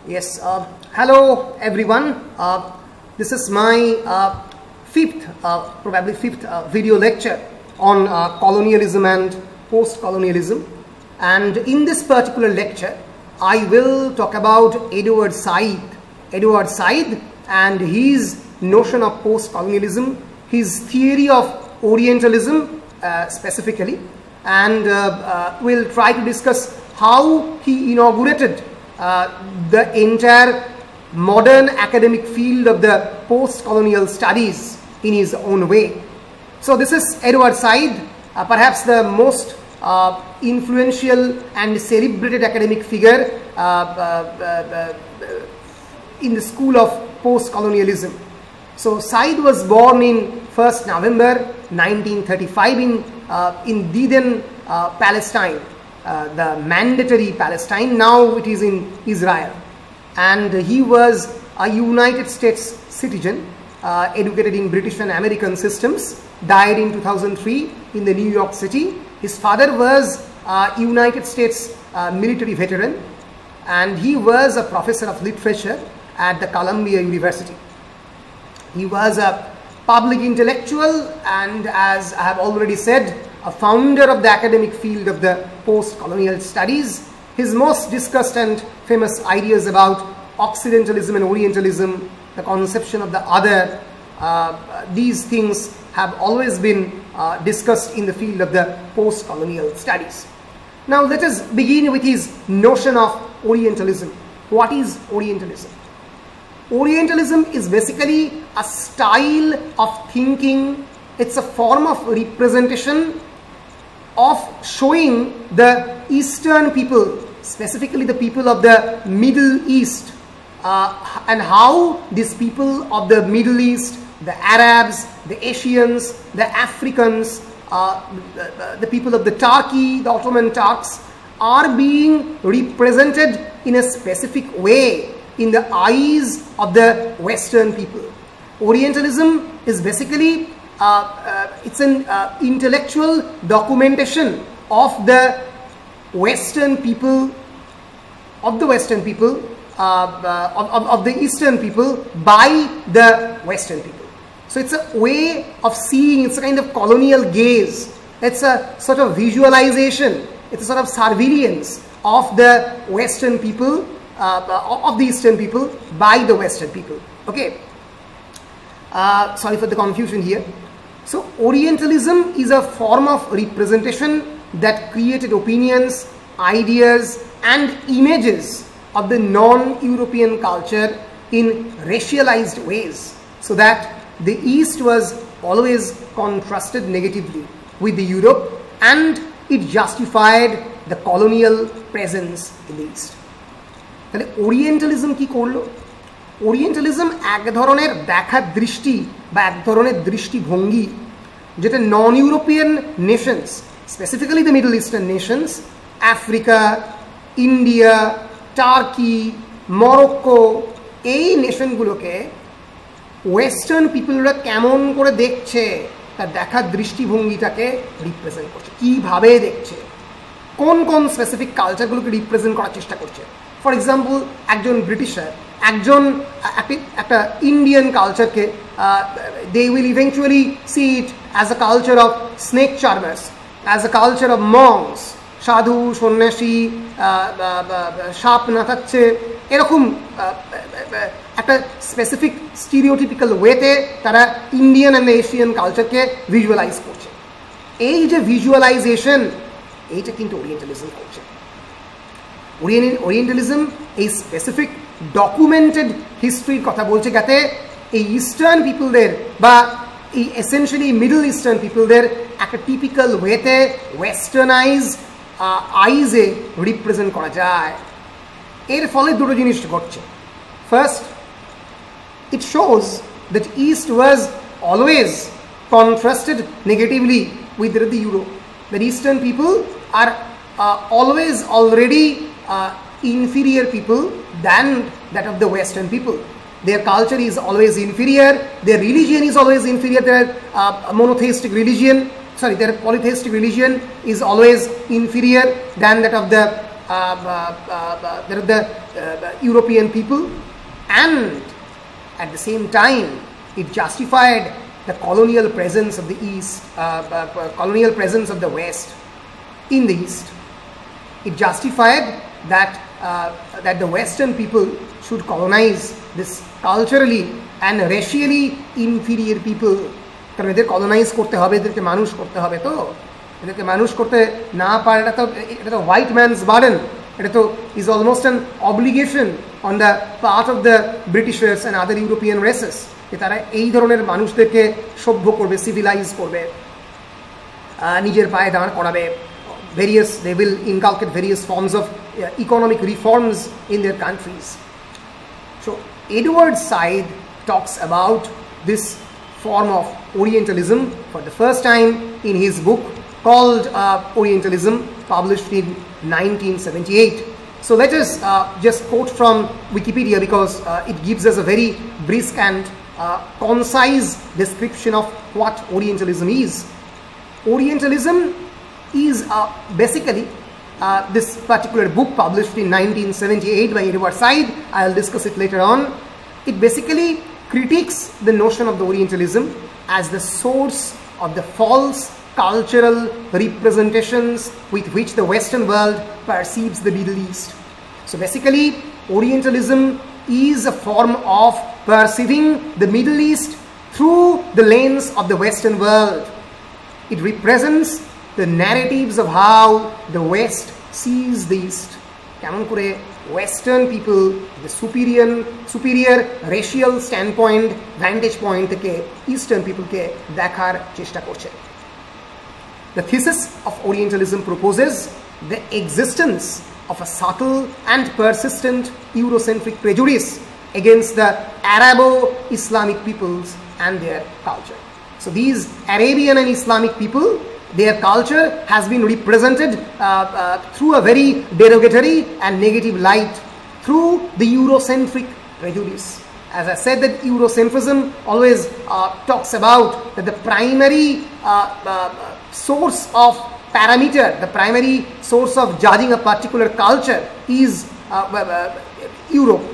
Yes, hello everyone. This is my probably fifth video lecture on colonialism and post-colonialism. And in this particular lecture, I will talk about Edward Said and his notion of post-colonialism, his theory of Orientalism specifically, and we'll try to discuss how he inaugurated the entire modern academic field of the post-colonial studies in his own way. So this is Edward Said, perhaps the most influential and celebrated academic figure in the school of post-colonialism. So Said was born in 1st November 1935 in Didan, Palestine. The mandatory Palestine, now it is in Israel, and he was a United States citizen, educated in British and American systems, died in 2003 in the New York City. His father was a United States military veteran, and he was a professor of literature at the Columbia University. He was a public intellectual and, as I have already said, a founder of the academic field of the post-colonial studies. His most discussed and famous ideas about Occidentalism and Orientalism, the conception of the other, these things have always been discussed in the field of the post-colonial studies. Now let us begin with his notion of Orientalism. What is Orientalism? Orientalism is basically a style of thinking. It's a form of representation of showing the Eastern people, specifically the people of the Middle East, and how these people of the Middle East, the Arabs, the Asians, the Africans, the people of the Turkey, the Ottoman Turks, are being represented in a specific way in the eyes of the Western people. Orientalism is basically it's an intellectual documentation of the Western people, of the Eastern people by the Western people. So it's a way of seeing, it's a kind of colonial gaze, it's a sort of visualization, it's a sort of surveillance of the Western people, of the Eastern people by the Western people. Okay, sorry for the confusion here. So Orientalism is a form of representation that created opinions, ideas and images of the non-European culture in racialized ways, so that the East was always contrasted negatively with the Europe, and it justified the colonial presence in the East. তাহলে Orientalism কি করলো? Orientalism এক ধরনের দেখার দৃষ্টি বা এক ধরনের দৃষ্টিভঙ্গি যেটা non European Nations, specifically the middle eastern Nations, Africa, India, turkey, Morocco, এই নেশনগুলোকে ওয়েস্টার্ন পিপলরা কেমন করে দেখছে তার দেখার দৃষ্টিভঙ্গিটাকে রিপ্রেজেন্ট করছে, কীভাবে দেখছে, কোন কোন স্পেসিফিক কালচারগুলোকে রিপ্রেজেন্ট করার চেষ্টা করছে। ফর এক্সাম্পল, একজন ব্রিটিশার একটা Indian কালচারকে they will eventually see it as a culture of snake charmers, as a culture of monks, সাধু সন্ন্যাসী, সাপ নাচাচ্ছে, এরকম একটা স্পেসিফিক স্টিরিওটিপিক্যাল ওয়েতে তারা ইন্ডিয়ান অ্যান্ড এশিয়ান কালচারকে ভিজুয়ালাইজ করছে। এই যে ভিজুয়ালাইজেশন, এইটা কিন্তু ওরিয়েন্টালিজম করছে। ওরিয়েন্টালিজম এই স্পেসিফিক ডকুমেন্টেড হিস্ট্রির কথা বলছে, যাতে এই ইস্টার্ন পিপলদের বা এই এসেনশিয়ালি মিডল ইস্টার্ন পিপলদের একটা টিপিক্যাল ওয়েতে ওয়েস্টার্নাইজ আইজে রিপ্রেজেন্ট করা যায়। এর ফলে দুটো জিনিস ঘটছে। First, it shows that east was always contrasted negatively with the Europe. That eastern people are always already inferior people than that of the Western people. Their culture is always inferior, their religion is always inferior, their monotheistic religion, sorry, their polytheistic religion is always inferior than that of the there are the European people, and at the same time it justified the colonial presence of the East, colonial presence of the West in the East. It justified that that the Western people should colonize this culturally and racially inferior people. কারণ এদের colonise করতে হবে, এদেরকে মানুষ করতে হবে, তো এদেরকে মানুষ করতে না পারে এটা তো হোয়াইট ম্যানস বার্ডেন, এটা তো is almost an obligation on the part of the ব্রিটিশার্স and other European races, যে তারা এই ধরনের মানুষদেরকে সভ্য করবে, সিভিলাইজ করবে, নিজের পায়ে দাঁড় করাবে। They will inculcate various forms of economic reforms in their countries. So Edward Said talks about this form of Orientalism for the first time in his book called Orientalism, published in 1978. So let us just quote from Wikipedia, because it gives us a very brisk and concise description of what Orientalism is. Orientalism is basically this particular book published in 1978 by Edward Said. I'll discuss it later on. It basically critiques the notion of the Orientalism as the source of the false cultural representations with which the Western world perceives the Middle East. So basically, Orientalism is a form of perceiving the Middle East through the lens of the Western world. It represents the narratives of how the West sees the East. কেমন করে Western people, the superior racial standpoint, vantage point থেকে Eastern people কে দেখার চেষ্টা করছে। The thesis of Orientalism proposes the existence of a subtle and persistent Eurocentric prejudice against the Arabo-Islamic peoples and their culture. So these Arabian and Islamic people, their culture has been represented through a very derogatory and negative light through the Eurocentric prejudice. As I said, that Eurocentrism always talks about that the primary source of parameter, the primary source of judging a particular culture is Europe,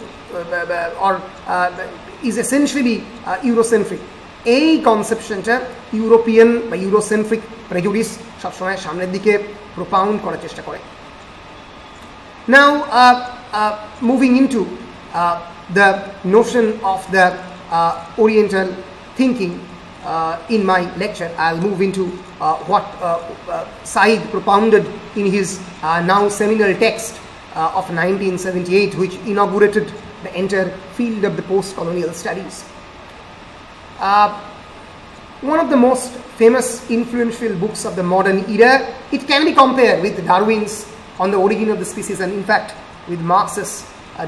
or is essentially Eurocentric. এই কনসেপশনটা European বা Eurocentric prejudice সবসময় সামনের দিকে প্রোপাউন্ড করার চেষ্টা করে। নাও moving into the notion of the Oriental thinking in my lecture, I'll move into what Said propounded in his now seminal text of 1978, which inaugurated the entire field of the post-colonial studies. One of the most famous influential books of the modern era, it can be compared with Darwin's On the Origin of the Species, and in fact with Marx's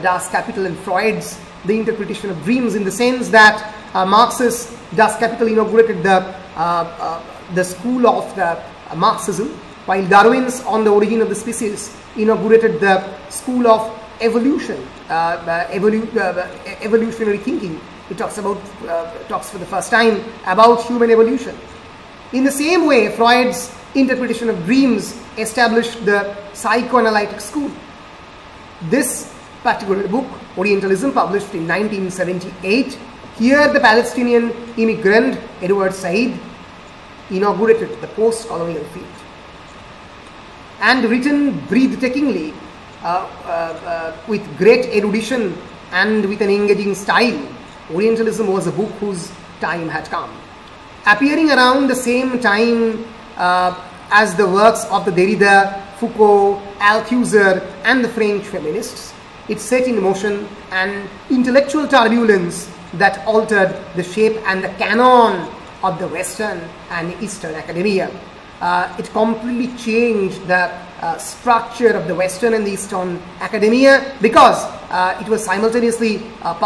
Das Kapital and Freud's The Interpretation of Dreams, in the sense that Marx's Das Kapital inaugurated the school of the Marxism, while Darwin's On the Origin of the Species inaugurated the school of evolution, evolutionary thinking. It talks for the first time about human evolution. In the same way, Freud's interpretation of dreams established the psychoanalytic school. This particular book, Orientalism, published in 1978, here the Palestinian immigrant Edward Said inaugurated the post-colonial field. And written breathtakingly, with great erudition and with an engaging style, Orientalism was a book whose time had come. Appearing around the same time as the works of the Derrida, Foucault, Althusser and the French feminists, it set in motion an intellectual turbulence that altered the shape and the canon of the Western and Eastern academia. It completely changed the structure of the Western and the Eastern academia, because it was simultaneously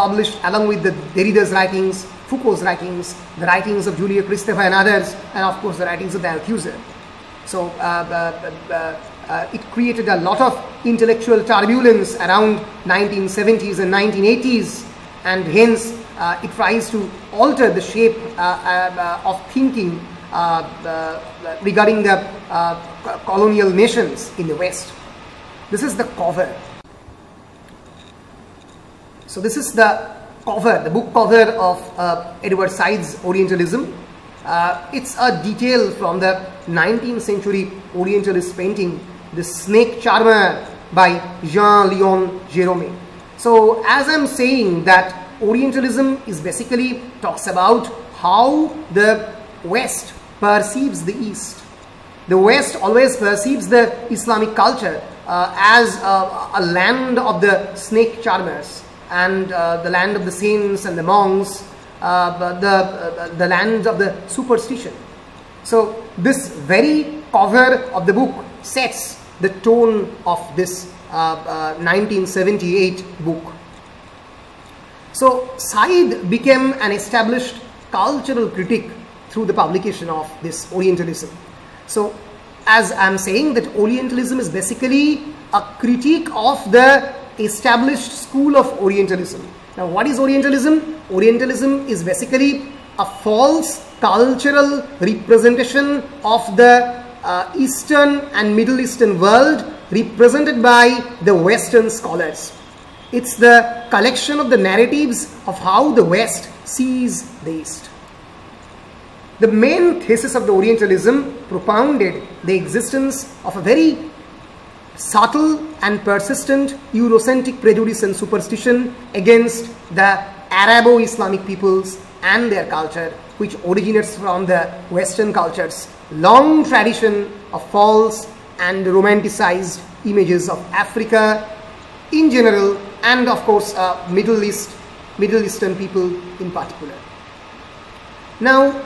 published along with the Derrida's writings, Foucault's writings, the writings of Julia Kristeva and others, and of course the writings of the Althusser. So it created a lot of intellectual turbulence around 1970s and 1980s, and hence it tries to alter the shape of thinking regarding the colonial nations in the West. This is the cover. So this is the cover, the book cover of Edward Said's Orientalism. It's a detail from the 19th century Orientalist painting, The Snake Charmer by Jean-Léon Gérôme. So as I'm saying that Orientalism is basically talks about how the West perceives the East. The West always perceives the Islamic culture as a land of the snake charmers and the land of the saints and the monks, the land of the superstition. So this very cover of the book sets the tone of this 1978 book. So Said became an established cultural critic through the publication of this Orientalism. So as I'm saying that Orientalism is basically a critique of the established school of Orientalism. Now what is Orientalism? Orientalism is basically a false cultural representation of the Eastern and Middle Eastern world represented by the Western scholars. It's the collection of the narratives of how the West sees the East. The main thesis of the Orientalism propounded the existence of a very subtle and persistent Eurocentric prejudice and superstition against the Arabo-Islamic peoples and their culture, which originates from the Western culture's long tradition of false and romanticized images of Africa in general, and of course Middle Eastern people in particular. Now,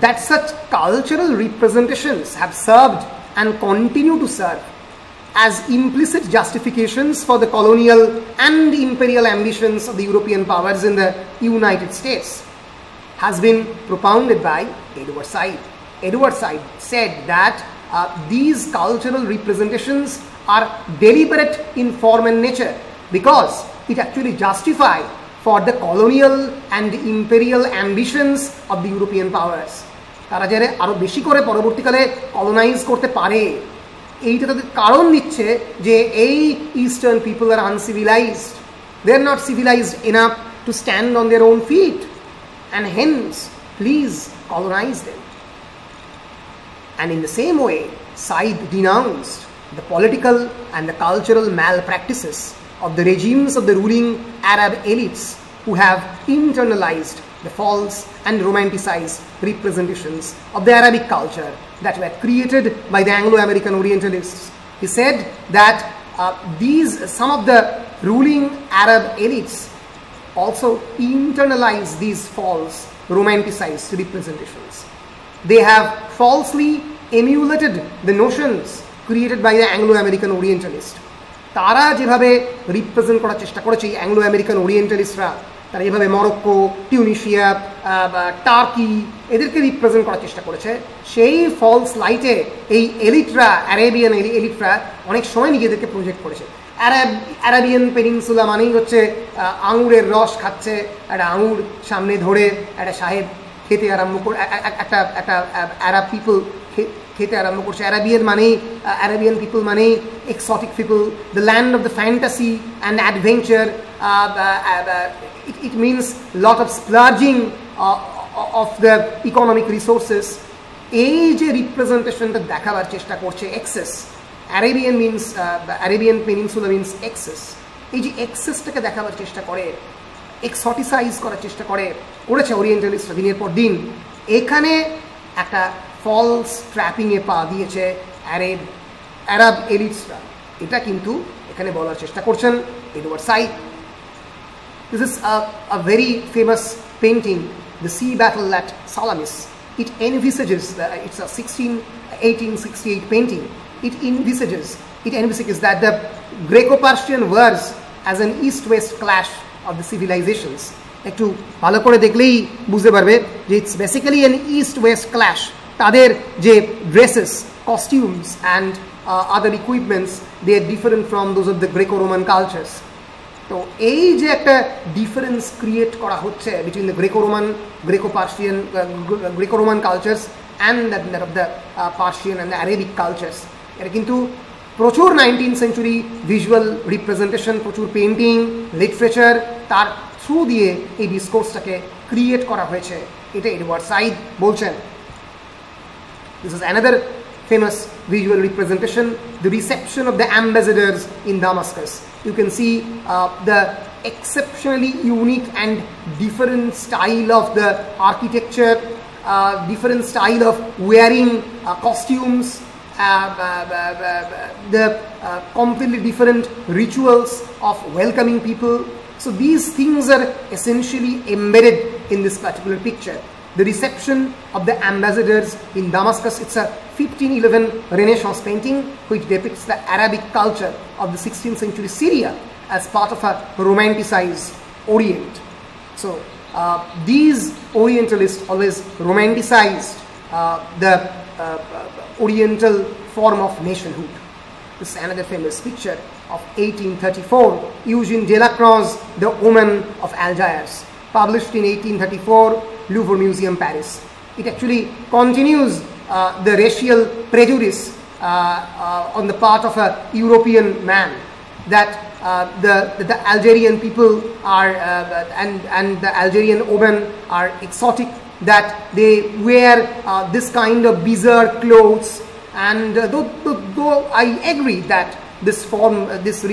that such cultural representations have served and continue to serve as implicit justifications for the colonial and imperial ambitions of the European powers in the United States has been propounded by Edward Said. Edward Said said that these cultural representations are deliberate in form and nature because it actually justify for the colonial and imperial ambitions of the European powers. তারা যারা আরো বেশি করে পরবর্তীকালে colonise করতে পারে এইটা তাদের কারণ দিচ্ছে যে এই eastern people are uncivilised, they are not civilised enough to stand on their own feet and hence please colonize them. And in the same way, Said denounced the political and the cultural malpractices of the regimes of the ruling Arab elites who have internalized the false and romanticized representations of the Arabic culture that were created by the Anglo-American Orientalists. He said that some of the ruling Arab elites also internalize these false, romanticized representations. They have falsely emulated the notions created by the Anglo-American Orientalists. তারা যেভাবে represent করার চেষ্টা করেছে Anglo American ওরিয়েন্টালিস্টরা, তারা যেভাবে Morocco, Tunisia, turkey এদেরকে represent করার চেষ্টা করেছে, সেই ফলস লাইটে এই এলিটরা, অ্যারাবিয়ান এলিটরা অনেক সময় নিজেদেরকে প্রজেক্ট করেছে। অ্যারাবিয়ান পেনিনসুলা মানেই হচ্ছে আঙুরের রস খাচ্ছে, একটা আঙুর সামনে ধরে একটা সাহেব খেতে আরম্ভ করে, একটা অ্যারাব পিপল খেতে আরম্ভ করছে। অ্যারাবিয়ান পিপল মানেই exotic people, the land of the fantasy and adventure. It means lot of splurging of the economic resources. এই যে রিপ্রেজেন্টেশনটা দেখাবার চেষ্টা করছে access, Arabian Peninsula means excess. এই যে এক্সেসটাকে দেখাবার চেষ্টা করে, এক্সোটিসাইজ করার চেষ্টা করেছে ওরিয়েন্টালিস্টরা দিনের পর দিন, এখানে একটা ফলস ট্র্যাপিংয়ে পা দিয়েছে আরব এলিটসরা। এটা কিন্তু এখানে বলার চেষ্টা করছেন Edward Saeed. This is a very famous painting, The Sea Battle at Salamis. It envisages, it's a 1868 painting. It envisages that the Greco-Persian wars as an east-west clash of the civilizations. একটু ভালো করে দেখলেই বুঝতে পারবে যে it's basically an east-west clash. তাদের যে dresses, costumes and other equipments, they are different from those of the Greco-Roman cultures. তো এই যে একটা ডিফারেন্স ক্রিয়েট করা হচ্ছে between the Greco Roman cultures and that of the Persian and the Arabic cultures, এটা কিন্তু প্রচুর 19th সেঞ্চুরি ভিজুয়াল রিপ্রেজেন্টেশন, প্রচুর পেন্টিং, লিটারেচার, তার থ্রু দিয়ে এই ডিসকোর্সটাকে ক্রিয়েট করা হয়েছে, এটা এডওয়ার্ড সাইদ বলছেন। This is another famous visual representation, the reception of the ambassadors in Damascus. You can see the exceptionally unique and different style of the architecture, different style of wearing costumes, the completely different rituals of welcoming people. So these things are essentially embedded in this particular picture. The reception of the ambassadors in Damascus, it's a 1511 Renaissance painting which depicts the Arabic culture of the 16th century Syria as part of a romanticized Orient. So these Orientalists always romanticized the Oriental form of nationhood. This is another famous picture of 1834, Eugene Delacroix, The Woman of Algiers, published in 1834, Louvre Museum, Paris. It actually continues the racial prejudice on the part of a European man, that the Algerian people are and the Algerian women are exotic, that they wear this kind of bizarre clothes, and though I agree that this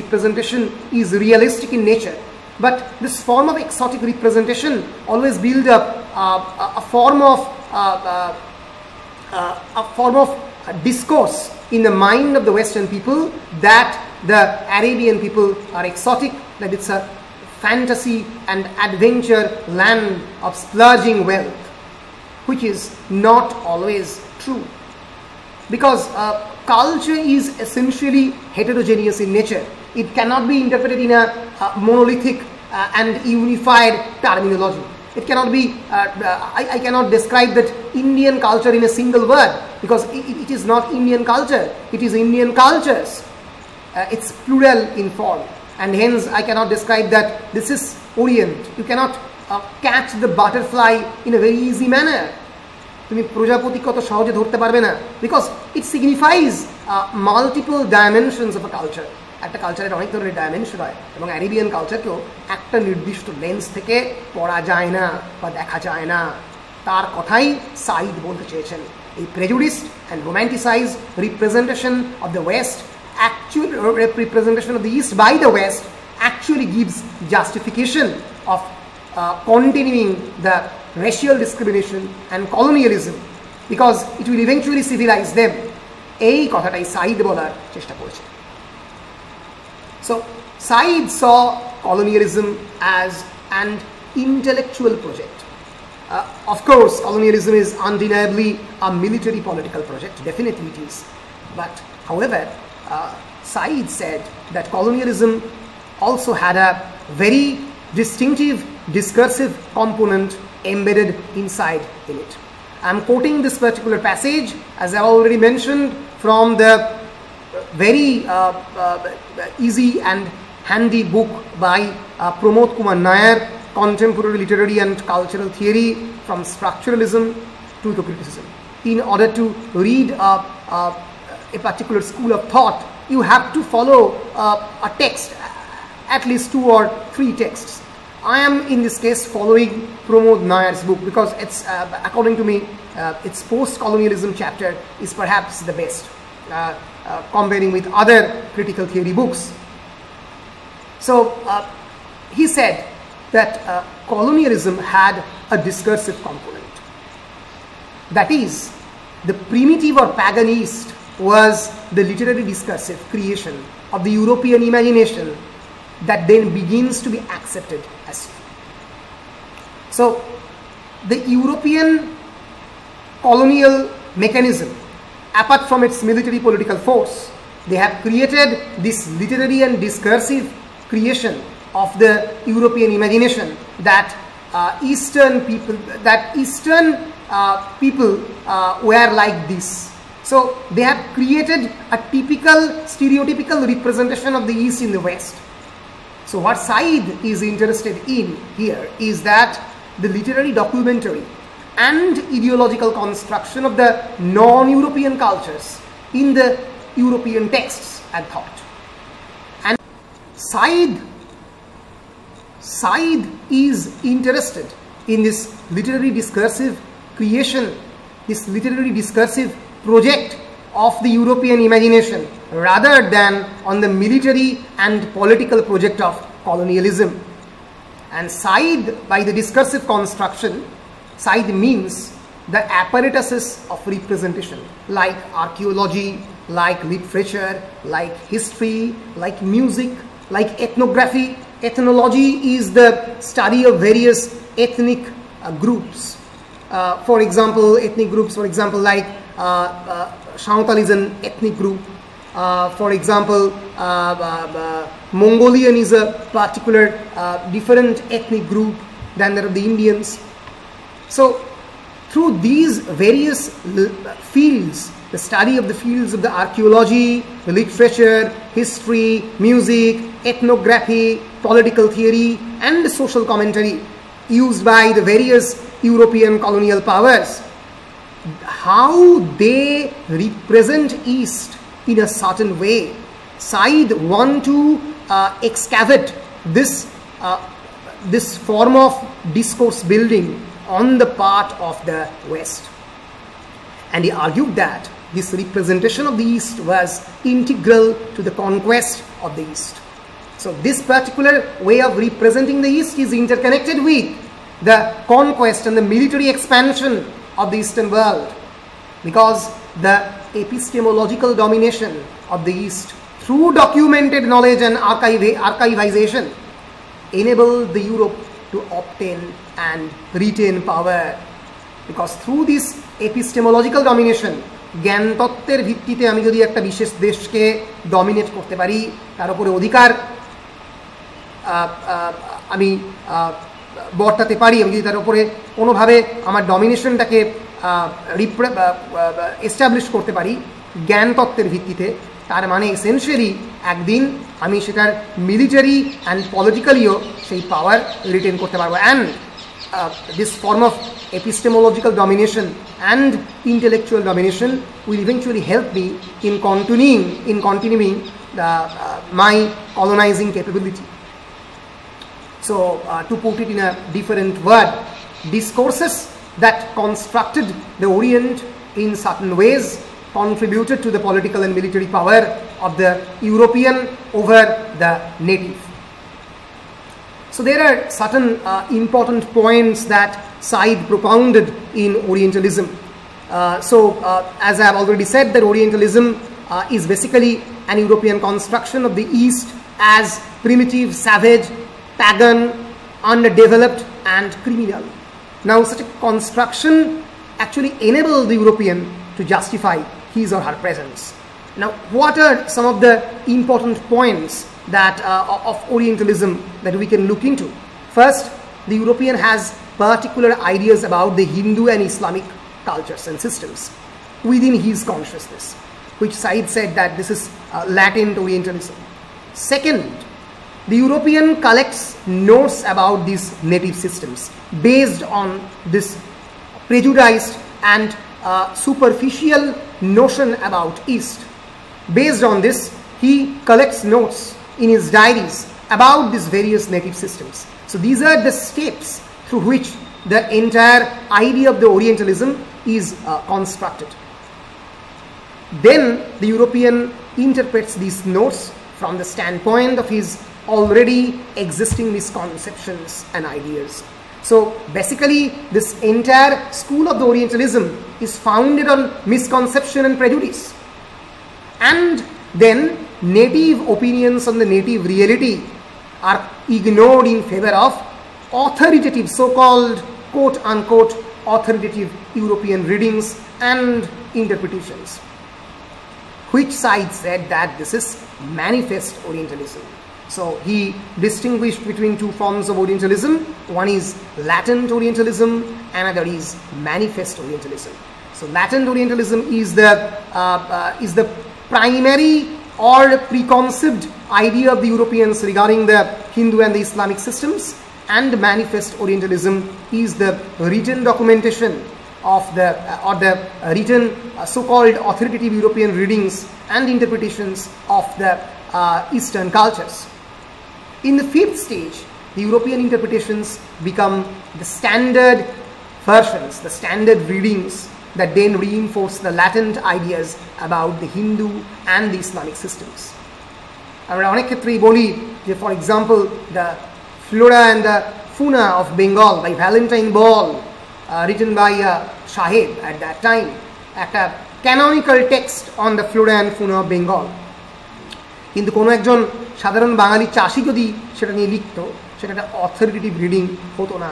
representation is realistic in nature, but this form of exotic representation always build up a form of discourse in the mind of the Western people that the Arabian people are exotic, that it's a fantasy and adventure land of splurging wealth, which is not always true, because culture is essentially heterogeneous in nature. It cannot be interpreted in a monolithic and unified terminology. It cannot be, I cannot describe that Indian culture in a single word, because it is not Indian culture, it is Indian cultures. It's plural in form, and hence I cannot describe that this is Orient. You cannot catch the butterfly in a very easy manner. তুমি প্রজাপতি কত সহজে ধরতে পারবে না, because it signifies multiple dimensions of a culture. একটা কালচারের অনেক ধরনের ডাইমেনশন হয়, এবং অ্যারেবিয়ান কালচারকেও একটা নির্দিষ্ট লেন্স থেকে পড়া যায় না বা দেখা যায় না, তার কথাই সাইদ বলতে চেয়েছেন। এই prejudiced and romanticise representation of the West, actual representation of the East by the West, actually gives justification of continuing the racial discrimination and colonialism, because it will eventually civilize them. এই কথাটাই সাইদ বলার চেষ্টা করেছে। So Said saw colonialism as an intellectual project. Of course, colonialism is undeniably a military political project, definitely it is. But however, Said said that colonialism also had a very distinctive discursive component embedded inside in it. I'm quoting this particular passage, as I already mentioned, from the very easy and handy book by Pramod Kumar Nair, Contemporary Literary and Cultural Theory from Structuralism to Criticism. In order to read a particular school of thought, you have to follow a text, at least 2 or 3 texts. I am in this case following Pramod Nair's book, because it's according to me its post-colonialism chapter is perhaps the best, comparing with other critical theory books. So he said that colonialism had a discursive component. That is, the primitive or pagan East was the literary discursive creation of the European imagination that then begins to be accepted as true. So the European colonial mechanism, apart from its military political force, they have created this literary and discursive creation of the European imagination that Eastern people were like this. So they have created a typical stereotypical representation of the East in the West. So what Said is interested in here is that the literary documentary and ideological construction of the non-European cultures in the European texts and thought. And Said is interested in this literary discursive creation, this literary discursive project of the European imagination, rather than on the military and political project of colonialism. And Said, by the discursive construction, Said means the apparatuses of representation, like archaeology, like literature, like history, like music, like ethnography. Ethnology is the study of various ethnic groups. For example, ethnic groups, for example, like Santal is an ethnic group. For example, Mongolian is a particular different ethnic group than that of the Indians. So through these various fields, the study of the fields of the archaeology, the literature, history, music, ethnography, political theory, and social commentary used by the various European colonial powers, how they represent East in a certain way. Said want to excavate this form of discourse building on the part of the West. And he argued that this representation of the East was integral to the conquest of the East. So this particular way of representing the East is interconnected with the conquest and the military expansion of the Eastern world, because the epistemological domination of the East through documented knowledge and archivization enabled the Europe to obtain and retain power. Because through this epistemological domination, জ্ঞান তত্ত্বের ভিত্তিতে আমি যদি একটা বিশেষ দেশকে dominate করতে পারি, তার উপরে অধিকার আমি বর্তাতে পারি, আমি যদি তার উপরে কোনোভাবে আমার ডমিনেশনটাকে এস্টাবলিশ করতে পারি জ্ঞান তত্ত্বের ভিত্তিতে, তার মানে এসেনশিয়ালি একদিন আমি সেটার মিলিটারি অ্যান্ড পলিটিক্যালিও সেই পাওয়ার রিটেন করতে পারবো। And this form of epistemological domination and intellectual domination will eventually help me in continuing my colonizing capability. So to put it in a different word, discourses that constructed the Orient in certain ways contributed to the political and military power of the European over the native. So there are certain important points that Said propounded in Orientalism. As I have already said, that Orientalism is basically an European construction of the East as primitive, savage, pagan, underdeveloped and criminal. Now such a construction actually enabled the European to justify his or her presence. Now what are some of the important points that of Orientalism that we can look into? First, the European has particular ideas about the Hindu and Islamic cultures and systems within his consciousness, which Said said that this is latent Orientalism. Second, the European collects notes about these native systems based on this prejudiced and superficial notion about East. Based on this, he collects notes in his diaries about these various native systems. So these are the steps through which the entire idea of the Orientalism is constructed. Then the European interprets these notes from the standpoint of his already existing misconceptions and ideas. So basically this entire school of the Orientalism is founded on misconception and prejudice. And then native opinions on the native reality are ignored in favor of authoritative, so-called quote-unquote authoritative European readings and interpretations, which Said said that this is manifest Orientalism. So he distinguished between two forms of Orientalism. One is latent Orientalism, another is manifest Orientalism. So latent Orientalism is the primary or preconceived idea of the Europeans regarding the Hindu and the Islamic systems, and manifest Orientalism is the written documentation of the written so-called authoritative European readings and interpretations of the Eastern cultures. In the fifth stage, the European interpretations become the standard versions, the standard readings that then reinforce the latent ideas about the Hindu and the Islamic systems. আমরা অনেক ক্ষেত্রেই বলি যে, for example, the Flora and the Fauna of Bengal by Valentine Ball, written by Sahib at that time, একটা canonical text on the Flora and Fauna of Bengal. কিন্তু কোনো একজন সাধারণ বাঙালি চাষি যদি সেটা নিয়ে লিখত, সেটা একটা অথরিটেটিভ রিডিং হতো না।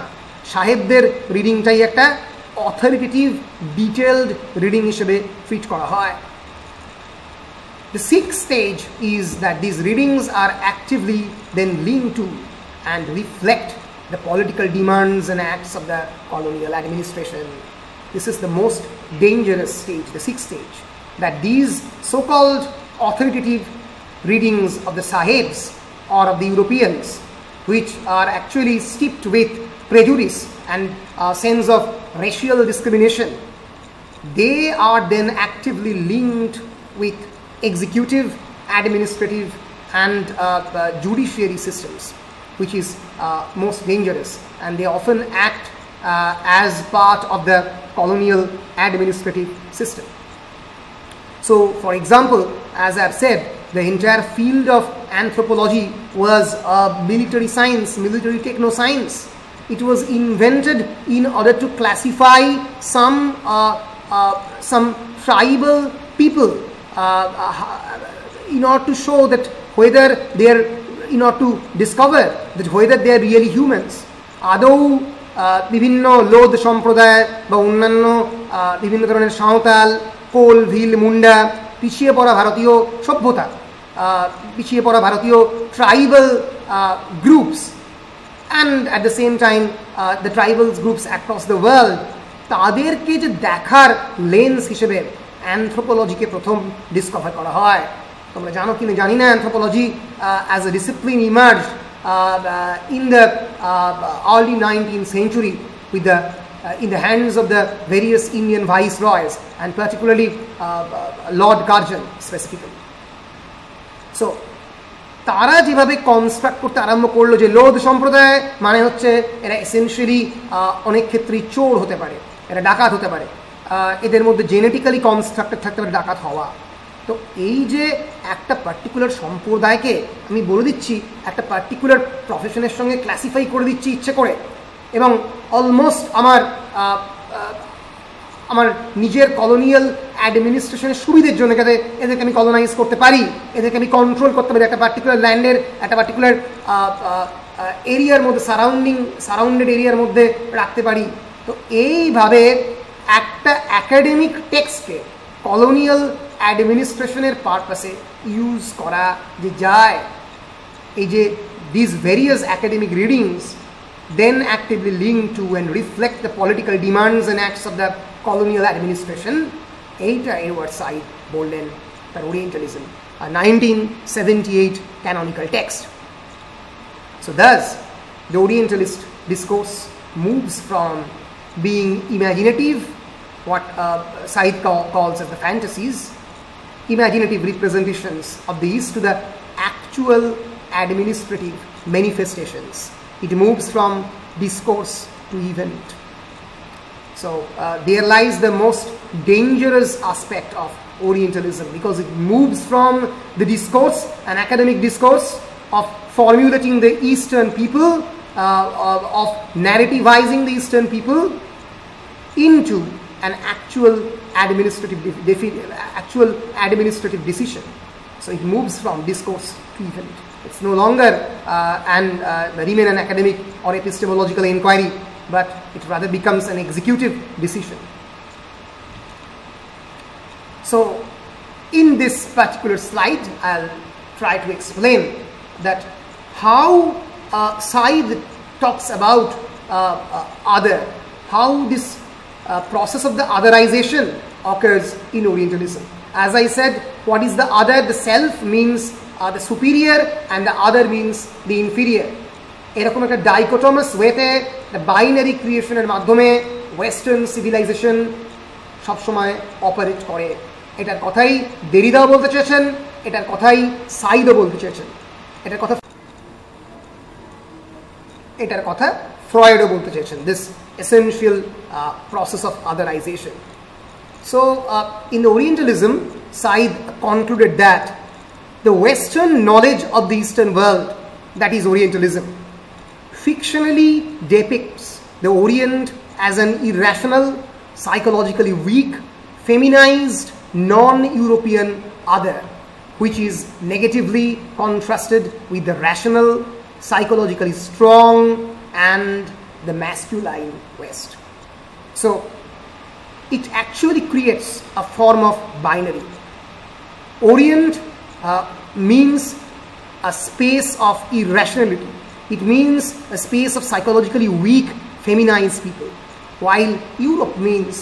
সাহেবদের রিডিংটাই একটা অথরিটেটিভ ডিটেলড রিডিং হিসেবে ট্রিট করা হয়। The sixth stage is that these readings are actively then linked to and reflect the political demands and acts of the colonial administration. This is the most dangerous stage, the sixth stage, that these so-called authoritative readings of the Sahibs or of the Europeans, which are actually steeped with prejudice and a sense of racial discrimination, they are then actively linked with executive, administrative and judiciary systems, which is most dangerous, and they often act as part of the colonial administrative system. So, for example, as I have said, the entire field of anthropology was military science, military techno-science. It was invented in order to classify some tribal people, in order to show that whether they are, in order to discover that whether they are really humans. আদৌ বিভিন্ন লোধ সম্প্রদায় বা অন্যান্য বিভিন্ন ধরনের সাঁওতাল, কোল, ভিল, মুন্ডা, পিছিয়ে পড়া ভারতীয় সভ্যতা, পিছিয়ে পড়া ভারতীয় tribal groups, and at the same time the tribal groups across the world, তাদেরকে যে দেখার লেন্স হিসেবে অ্যানথ্রোপোলজিকে প্রথম ডিসকভার করা হয়। তোমরা জানো কিনা জানি না, anthropology as a discipline emerged in the early 19th century with the in the hands of the various Indian viceroys, and particularly Lord Curzon specifically. So তারা যেভাবে কনস্ট্রাক্ট করতে আরম্ভ করলো যে লোধ সম্প্রদায় মানে হচ্ছে এরা এসেনশিয়ালি অনেক ক্ষেত্রেই চোর হতে পারে, এরা ডাকাত হতে পারে, এদের মধ্যে জেনেটিক্যালি কনস্ট্রাক্টেড থাকতে পারে ডাকাত হওয়া। তো এই যে একটা পার্টিকুলার সম্প্রদায়কে আমি বলে দিচ্ছি একটা পার্টিকুলার প্রফেশনের সঙ্গে ক্লাসিফাই করে দিচ্ছি ইচ্ছে করে, এবং অলমোস্ট আমার নিজের কলোনিয়াল অ্যাডমিনিস্ট্রেশনের সুবিধের জন্য যাতে এদেরকে আমি কলোনাইজ করতে পারি, এদেরকে আমি কন্ট্রোল করতে পারি, একটা পার্টিকুলার ল্যান্ডের একটা পার্টিকুলার এরিয়ার মধ্যে সারাউন্ডেড এরিয়ার মধ্যে রাখতে পারি। তো এইভাবে একটা একাডেমিক টেক্সটকে কলোনিয়াল অ্যাডমিনিস্ট্রেশনের পারপাসে ইউজ করা যে যায়, এই যে this various academic readings then actively linked to and reflect the political demands and acts of the colonial administration, এইটা Edward Said বললেন তার Orientalism, a 1978 canonical text. So thus the Orientalist discourse moves from being imaginative, what Said calls as the fantasies, imaginative representations of these, to the actual administrative manifestations. It moves from discourse to event. So there lies the most dangerous aspect of Orientalism, because it moves from the discourse, an academic discourse of formulating the Eastern people, of narrativizing the Eastern people, into an actual administrative decision. So it moves from discourse to event. It's no longer remain an academic or epistemological inquiry, but it rather becomes an executive decision. So in this particular slide, I'll try to explain that how Said talks about other, how this process of the otherization occurs in Orientalism. As I said, what is the other? The self means the superior, and the other means the inferior. এরকম একটা ডাইকোটমাস ওয়েতে, binary ক্রিয়েশনের মাধ্যমে western civilisation সবসময় operate করে। এটার কথাই দেরিদাও বলতে চেয়েছেন, এটার কথাই সাইদও বলতে চেয়েছেন, এটার কথা ফ্রয়েডও বলতে চেয়েছেন, this essential process of otherization. So in the Orientalism, Said concluded that the Western knowledge of the Eastern world, that is Orientalism, fictionally depicts the Orient as an irrational, psychologically weak, feminized, non-European other, which is negatively contrasted with the rational, psychologically strong, and the masculine West. So it actually creates a form of binary. Orient means a space of irrationality. It means a space of psychologically weak, feminized people, while Europe means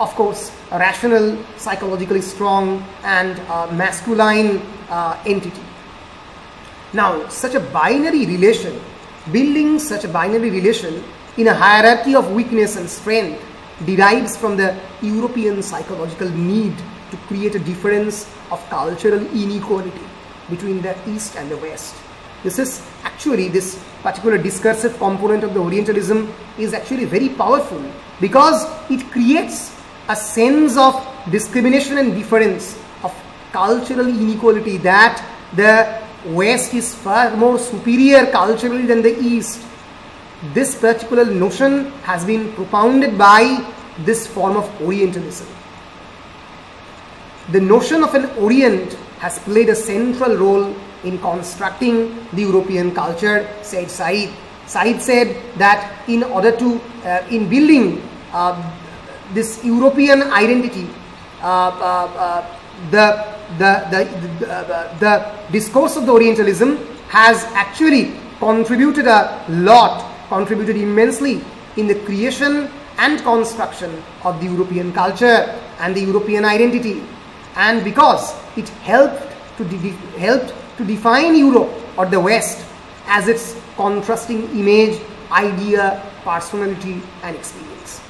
of course a rational, psychologically strong, and masculine entity. Now such a binary relation, building such a binary relation in a hierarchy of weakness and strength, derives from the European psychological need to create a difference of cultural inequality between the East and the West. This is actually, this particular discursive component of the Orientalism is actually very powerful because it creates a sense of discrimination and difference, of cultural inequality, that the West is far more superior culturally than the East. This particular notion has been propounded by this form of Orientalism. The notion of an Orient has played a central role in constructing the European culture, said Said. Said said that in order to, in building this European identity, the discourse of the Orientalism has actually contributed immensely in the creation and construction of the European culture and the European identity, and because it helped to define Europe or the West as its contrasting image, idea, personality, and experience.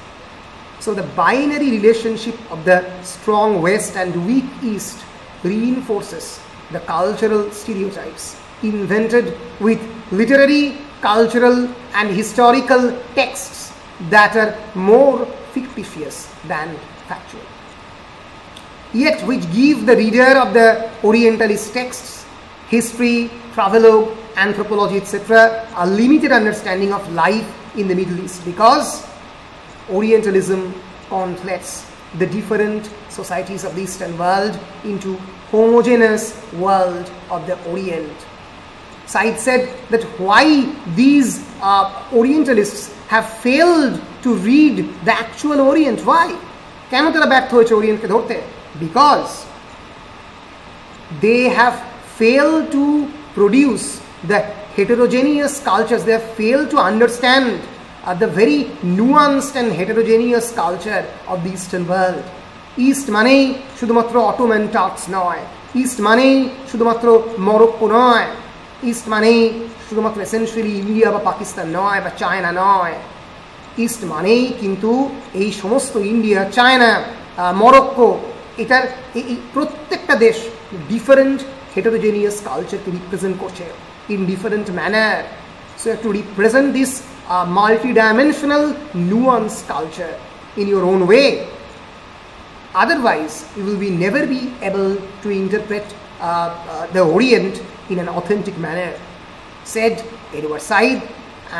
So the binary relationship of the strong West and weak East reinforces the cultural stereotypes invented with literary, cultural, and historical texts that are more fictitious than factual, yet which give the reader of the Orientalist texts, history, travelogue, anthropology, etc., a limited understanding of life in the Middle East, because Orientalism conflates the different societies of the Eastern world into homogeneous world of the Orient. Said said that why these Orientalists have failed to read the actual Orient. Why? কেন তারা ব্যর্থ হয়েছে ওরিয়েন্টকে ধরতে? Because they have failed to produce the heterogeneous cultures. They have failed to understand the very nuanced and heterogeneous culture of the Eastern world. East মানেই শুধুমাত্র Ottoman Turk's নয়, east মানেই শুধুমাত্র মরক্কো নয়, ইস্ট মানেই শুধুমাত্র এসেনশিয়ালি ইন্ডিয়া বা পাকিস্তান নয় বা চায়না নয়। ইস্ট মানেই কিন্তু এই সমস্ত ইন্ডিয়া, চায়না, মরক্কো, এটার এই প্রত্যেকটা দেশ ডিফারেন্ট হেটারোজেনিয়াস কালচারকে রিপ্রেজেন্ট করছে in different manner. So two represent this multi-dimensional nuance culture in your own way. Otherwise, you will never be able to interpret the Orient in an authentic manner, said Edward Said.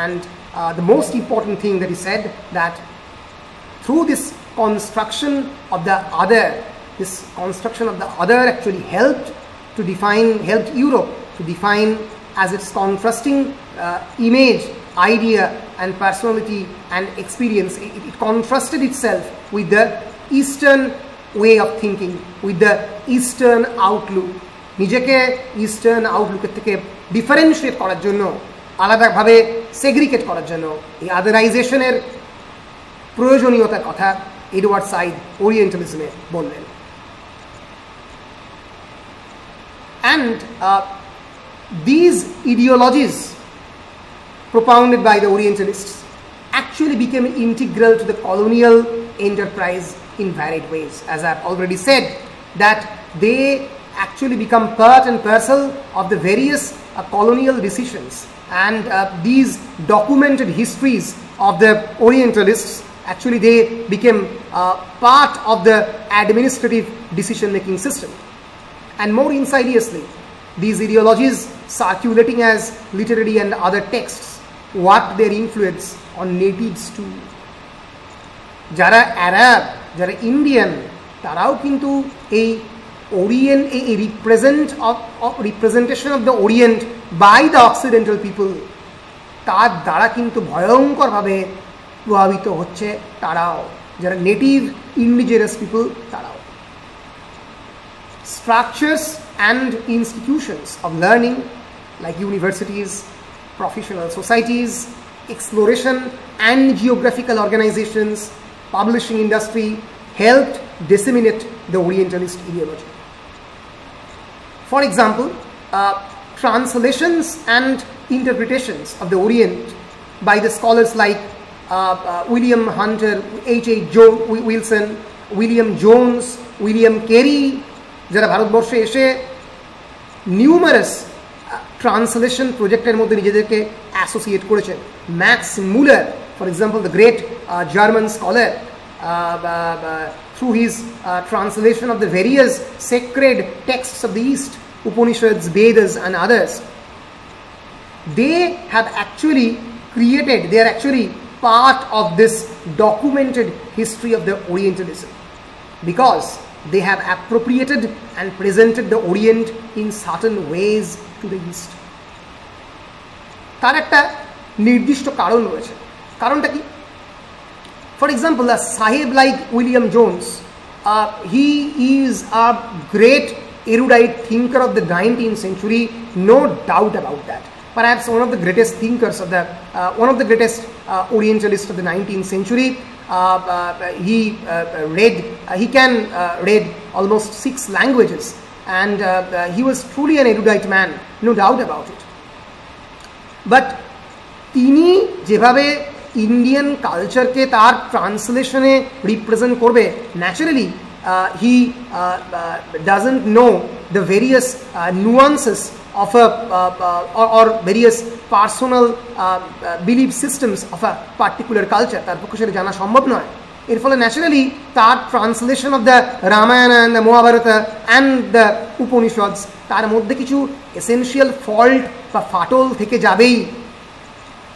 And the most important thing that he said, that through this construction of the other, this construction of the other actually helped Europe to define as its contrasting image, idea, and personality and experience. It contrasted itself with the Eastern way of thinking, with the Eastern outlook. নিজেকে eastern আউটলুকের থেকে differentiate করার জন্য, আলাদাভাবে segregate করার জন্য এই আদারাইজেশনের প্রয়োজনীয়তার কথা এডওয়ার্ড সাইড ওরিয়েন্টালিজমে বললেন। And these ideologies propounded by the Orientalists actually became integral to the colonial enterprise in varied ways. As I've already said, that they actually become part and parcel of the various colonial decisions, and these documented histories of the Orientalists, actually they became part of the administrative decision-making system. And more insidiously, these ideologies circulating as literary and other texts worked their influence on natives too. যারা আরব, যারা Indian, তারাও কিন্তু এই orient, এই representation of the orient by the occidental people, তার দ্বারা কিন্তু ভয়ঙ্করভাবে প্রভাবিত হচ্ছে তারাও, যারা নেটিভ ইন্ডিজিনাস পিপল তারাও। Structures and institutions of learning like universities, professional societies, exploration and geographical organizations, publishing industry helped disseminate the Orientalist ideology. For example, translations and interpretations of the Orient by the scholars like William Hunter, H.H. Wilson, William Jones, William Carey, যারা ভারতবর্ষে এসে numerous translation প্রজেক্টের মধ্যে নিজেদেরকে associate করেছেন। Max Muller, for example, the great German scholar, through his translation of the various sacred texts of the East, Upanishads, Vedas and others, they have actually created, they are actually part of this documented history of the Orientalism, because they have appropriated and presented the Orient in certain ways to the East. তার একটা নির্দিষ্ট কারণ রয়েছে। কারণটা কি? For example, a sahib like William Jones, he is a great erudite thinker of the 19th century, no doubt about that. Perhaps one of the greatest thinkers of the, one of the greatest Orientalists of the 19th century. He can read almost 6 languages, and he was truly an erudite man, no doubt about it. But তিনি যেভাবে Indian কালচারকে তার ট্রান্সলেশনে represent করবে, naturally he doesn't know the various nuances of a or various personal belief systems of a particular culture. তার পক্ষে সেটা জানা সম্ভব নয়। এর ফলে ন্যাচারালি তার translation of the Ramayana and the Mahabharata and the Upanishads, তার মধ্যে কিছু এসেনশিয়াল ফল্ট বা ফাটল থেকে যাবেই।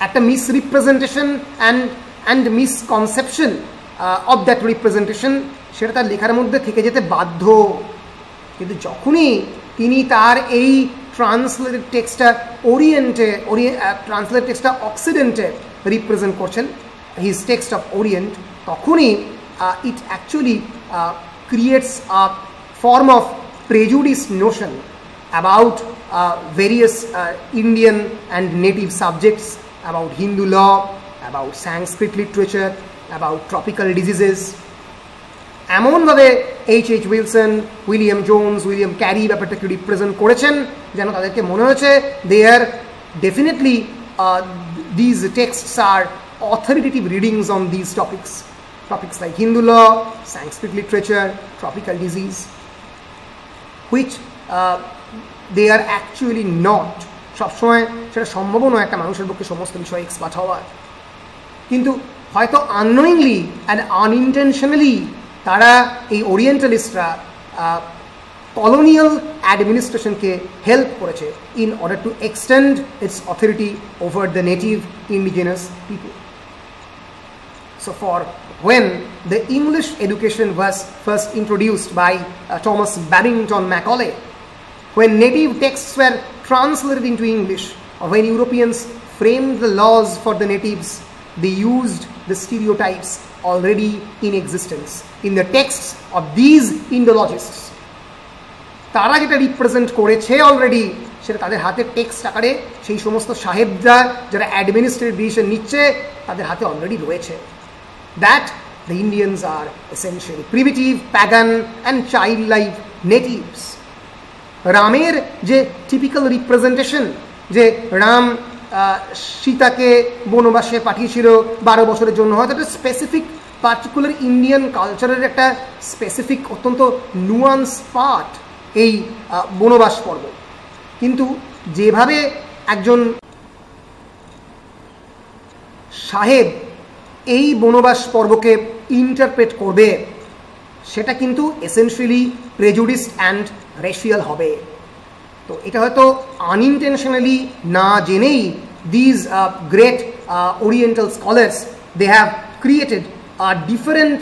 একটা misrepresentation and misconception of that representation, সেটা তার লেখার মধ্যে থেকে যেতে বাধ্য। কিন্তু যখনই তিনি তার এই ট্রান্সলেটেড টেক্সটটা ট্রান্সলেটেড টেক্সটটা অক্সিডেন্টে রিপ্রেজেন্ট করছেন, হিজ টেক্সট অফ ওরিয়েন্ট, তখনই it actually creates a form of prejudice Notion about various Indian and native subjects, about Hindu law, about Sanskrit literature, about tropical diseases. এমনভাবে H.H. Wilson, William Jones, William Carey ব্যাপারটাকে represent করেছেন যেন তাদেরকে মনে হয়েছে they are definitely these texts are authoritative readings on these topics like Hindu law, Sanskrit literature, tropical disease, which they are actually not. সবসময় সেটা সম্ভব নয় একটা মানুষের পক্ষে সমস্ত বিষয়ে এক্সপার্ট হওয়ার, কিন্তু হয়তো আননোয়িংলি অ্যান্ড আনইনটেনশনালি তারা এই ওরিয়েন্টালিস্টরা কলোনিয়াল অ্যাডমিনিস্ট্রেশনকে হেল্প করেছে in order to extend it's authority over the native indigenous people. So for when the English education was first introduced by Thomas Babington Macaulay, when native texts were translated into English, or when Europeans framed the laws for the natives, they used the stereotypes already in existence in the texts of these Indologists. তারা যেটা represent করেছে already, সেটা তাদের হাতে text আকারে সেই সমস্ত সাহেবরা যারা অ্যাডমিনিস্ট্রেটিভ ডিসিশন নিচ্ছে তাদের হাতে অলরেডি রয়েছে। That the Indians are essentially primitive, pagan and childlike natives. রামের যে টিপিক্যাল রিপ্রেজেন্টেশন, যে রাম সীতাকে বনবাসে পাঠিয়েছিল 12 বছরের জন্য, হয়তো একটা স্পেসিফিক পার্টিকুলার ইন্ডিয়ান কালচারের একটা স্পেসিফিক অত্যন্ত নুয়ান্স পার্ট এই বনবাস পর্ব। কিন্তু যেভাবে একজন সাহেব এই বনবাস পর্বকে ইন্টারপ্রেট করবে সেটা কিন্তু এসেনশিয়ালি প্রেজুডিসড অ্যান্ড রেশিয়াল হবে। তো এটা হয়তো আনইনটেনশনালি না জেনেই these great oriental scholars they have created a different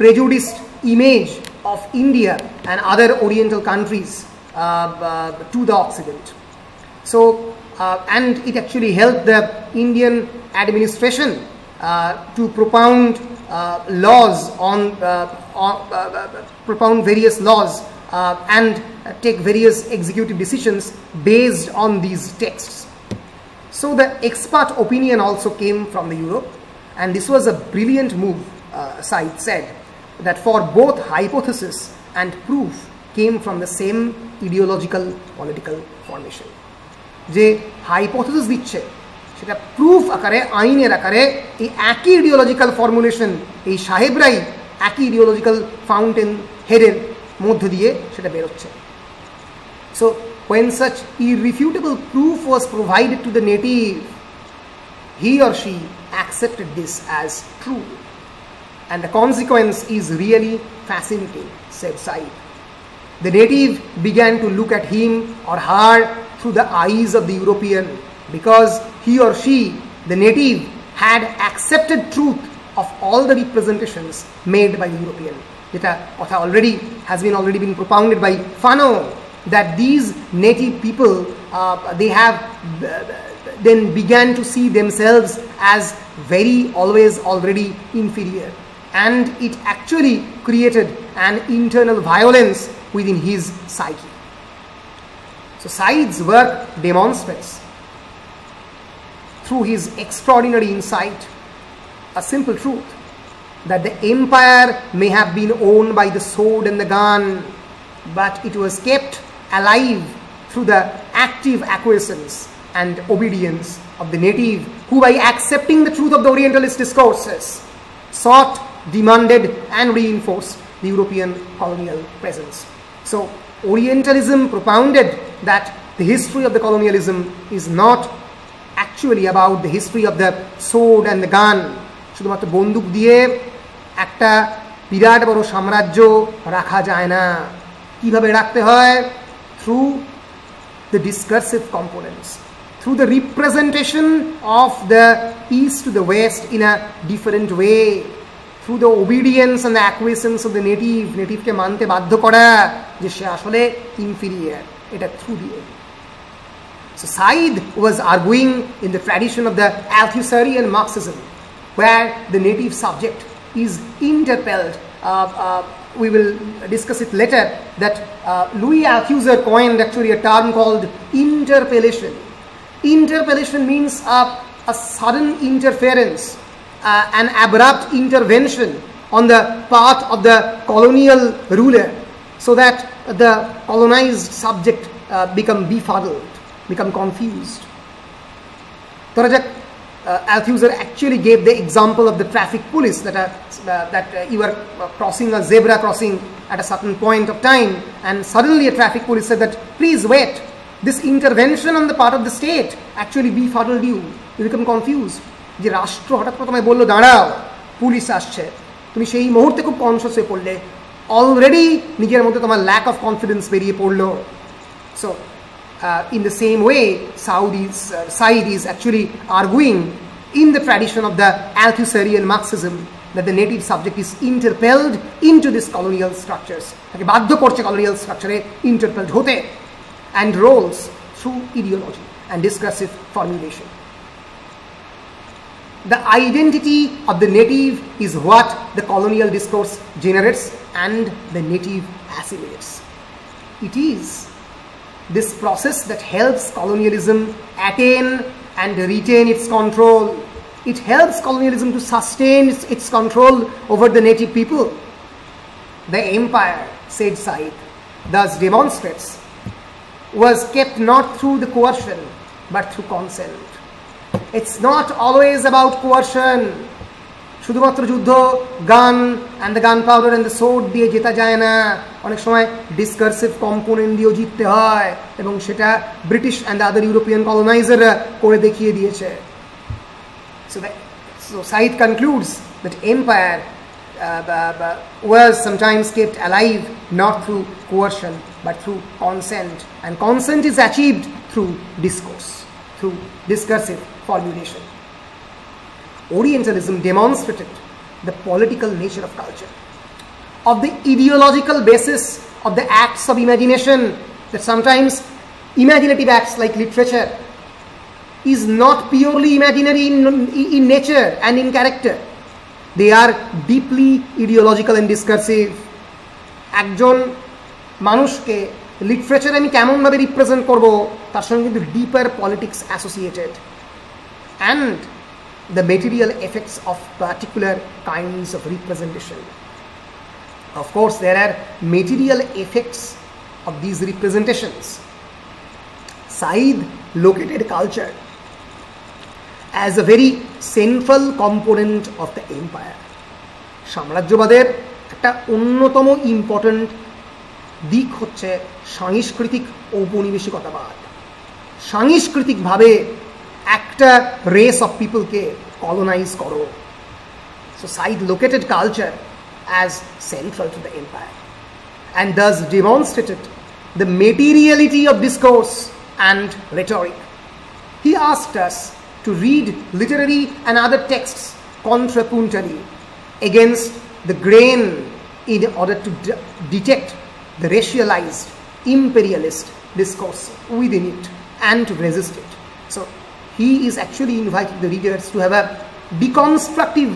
prejudiced image of India and other Oriental countries to the Occident. So, and it actually helped the Indian administration to propound laws propound various laws and take various executive decisions based on these texts. So the expert opinion also came from the Europe. And this was a brilliant move, Said said, that for both hypothesis and proof came from the same ideological political formation. যে hypothesis দিচ্ছে সেটা proof আকারে, আইনের আকারে এই একই ideological formulation, এই সাহেবরাই একই ইডিওলজিক্যাল ফাউন্টেন হেডের মধ্য দিয়ে সেটা বেরোচ্ছে। So when such irrefutable proof was provided to the native, he or she accepted this as true, and the consequence is really fascinating, said Said. The native began to look at him or her through the eyes of the European, because he or she, the native, had accepted truth of all the representations made by the European. Jeta kotha already has been been propounded by Fanon, that these native people they have then began to see themselves as very already inferior, and it actually created an internal violence within his psyche. So Said's work demonstrates through his extraordinary insight a simple truth, that the empire may have been owned by the sword and the gun, but it was kept alive through the active acquiescence and obedience of the native, who by accepting the truth of the Orientalist discourses sought, demanded and reinforced the European colonial presence. So Orientalism propounded that the history of the colonialism is not actually about the history of the sword and the gun. শুধুমাত্র বন্দুক দিয়ে একটা বিরাট বড় সাম্রাজ্য রাখা যায় না। কিভাবে রাখতে হয়? Through the discursive components, through the representation of the East to the West in a different way, through the obedience and the acquiescence of the native কে মানতে বাধ্য করা যে সে আসলে inferior, এটা through দিয়ে। So Said was arguing in the tradition of the Althusserian Marxism, where the native subject is interpelled. We will discuss it later, that Louis Althusser coined actually a term called interpellation. Interpellation means a sudden interference, an abrupt intervention on the part of the colonial ruler, so that the colonized subject become befuddled, become confused. Althusser actually gave the example of the traffic police, that you are crossing a zebra crossing at a certain point of time, and suddenly a traffic police said that please wait. This intervention on the part of the state actually befuddled you. You become confused. যে রাষ্ট্র হঠাৎ করে তোমায় বললো দাঁড়াও, police আসছে, তুমি সেই মুহূর্তে খুব কনসিয়াস হয়ে পড়লে, অলরেডি নিজের মধ্যে তোমার ল্যাক অফ কনফিডেন্স বেরিয়ে পড়লো। So in the same way, Said is actually arguing in the tradition of the Althusserian Marxism that the native subject is interpelled into these colonial structures, তাকে বাধ্য করছে colonial structure interpelled হতে, and roles through ideology and discursive formulation. The identity of the native is what the colonial discourse generates and the native assimilates. It is this process that helps colonialism attain and retain its control. It helps colonialism to sustain its control over the native people. The empire, said Said, thus demonstrates, was kept not through the coercion but through consent. It's not always about coercion. শুধুমাত্র যুদ্ধ, গান and the gun powder and the sword দিয়ে জেতা যায় না, অনেক সময় discursive component দিয়েও জিততে হয়, এবং সেটা British and the other European কলোনাইজাররা করে দেখিয়ে দিয়েছে। So Said concludes that empire was sometimes kept alive not through coercion but through consent, and consent is achieved through discourse, through discursive formulation. Orientalism demonstrated the political nature of culture, of the ideological basis of the acts of imagination, that sometimes imaginative acts like literature is not purely imaginary in nature and in character. They are deeply ideological and discursive. একজন মানুষকে literature আমি কেমনভাবে represent করব তার সঙ্গে কিন্তু deeper politics associated, and the material effects of particular kinds of representation. Of course, there are material effects of these representations. Said located culture as a very central component of the empire. সাম্রাজ্যবাদের একটা অন্যতম important দিক হচ্ছে সাংস্কৃতিক ঔপনিবেশিকতাবাদ। সাংস্কৃতিকভাবে একটা race of পিপলকে colonise করো। So Said located culture as central to the empire and thus demonstrated the materiality of discourse and rhetoric. He asked us to read literary and other texts contrapuntarily against the grain in order to detect the racialized imperialist discourse within it and to resist it. So he is actually inviting the readers to have a deconstructive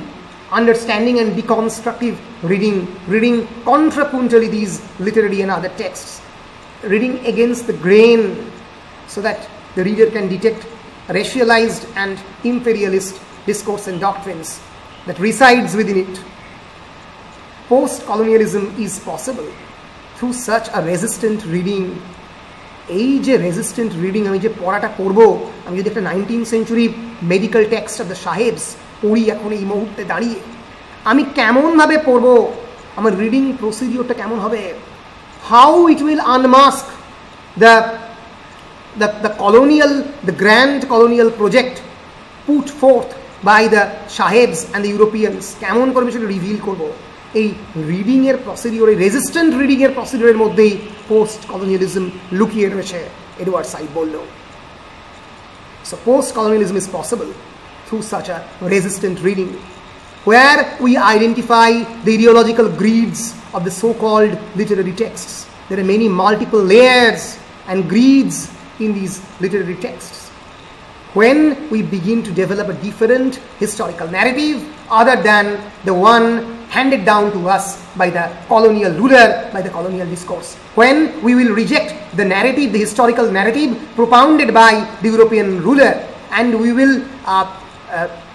understanding and deconstructive reading contrapuntarily these literary and other texts, reading against the grain so that the reader can detect racialized and imperialist discourse and doctrines that resides within it. Post-colonialism is possible through such a resistant reading. এই যে resistant reading, আমি যে পড়াটা করবো, আমি যদি একটা 19th century medical text of the sahibs পড়ি এখন এই মুহূর্তে দাঁড়িয়ে, আমি কেমনভাবে পড়বো, আমার রিডিং প্রসিডিওরটা কেমন হবে, how it will unmask the colonial, the grand colonial project put forth by the sahebs and the Europeans, কেমন করে সেটা রিভিল করবো, এই রিডিং এর প্রসিডিওর, এই রেজিস্ট্যান্ট রিডিং এর প্রসিডিওরের মধ্যেই পোস্ট কলোনিয়ালিজম লুকিয়ে রয়েছে, এডওয়ার্ড সাইড বলল। So post colonialism is possible through such a resistant reading, where we identify the ideological greeds of the so-called literary texts. There are many multiple layers and greeds in these literary texts. When we begin to develop a different historical narrative other than the one handed down to us by the colonial ruler, by the colonial discourse, when we will reject the narrative, the historical narrative propounded by the European ruler, and we will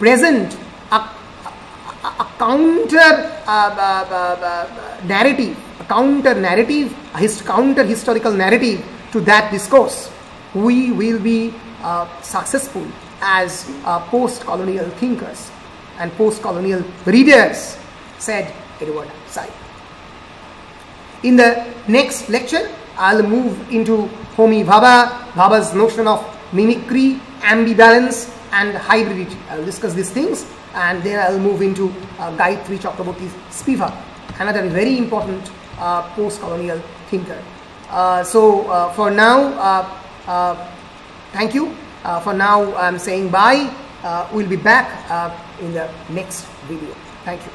present a counter narrative, counter historical narrative to that discourse, we will be successful as post-colonial thinkers and post-colonial readers, said Edward Said. In the next lecture, I'll move into Homi Bhabha's notion of mimicry, ambivalence, and hybridity. I'll discuss these things, and then I'll move into Gayatri Chakraborty's Spivak, another very important post-colonial thinker. So for now, thank you. For now, I'm saying bye. We'll be back in the next video. Thank you.